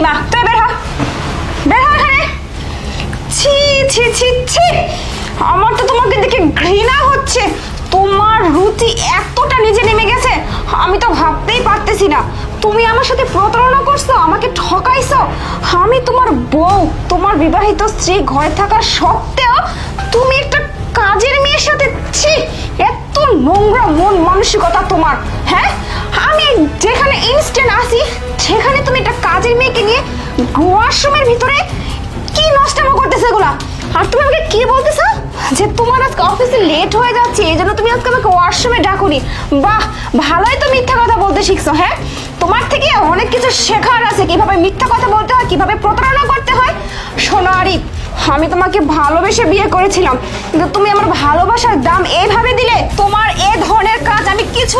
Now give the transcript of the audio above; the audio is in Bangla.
প্রতিমা, তুই বের হ, বের হ এখানে। ছি ছি ছি ছি, আমার তো তোমাকে দেখে ঘৃণা হচ্ছে। তোমার রুচি এতটা নিচে নেমে গেছে, আমি তো ভাবতেই পারতেছি না। তুমি আমার সাথে প্রতারণা করছো, আমাকে ঠকাইছো। আমি তোমার বউ, তোমার বিবাহিত স্ত্রী ঘরে থাকা সত্ত্বেও তুমি একটা কাজের মেয়ের সাথে, ছি, এত নোংরা মন মানসিকতা তোমার। হ্যাঁ, আমি যেখানে ইনস্ট্যান্ট আসি সেখানে তুমি একটা কাজের মেয়েকে নিয়ে ওয়াশরুমের ভিতরে কি নষ্টামো করতেছে এগুলা। আর তুমি আমাকে কি বলতেছো যে তোমার আজকে অফিসে লেট হয়ে যাচ্ছে, এই জন্য তুমি আজকে আমাকে ওয়াশরুমে ডাকুনি। বাহ, ভালোই তো মিথ্যা কথা বলতে শিখছো। হ্যাঁ, তোমার থেকে অনেক কিছু শেখার আছে, কিভাবে মিথ্যা কথা বলতে হয়, কিভাবে প্রতারণা করতে হয়। শোনো আরিফ, আমি তোমাকে ভালোবেসে বিয়ে করেছিলাম, কিন্তু তুমি আমার ভালোবাসার দাম এইভাবে দিলে। তোমার এ ধরনের কাজ আমি কিছু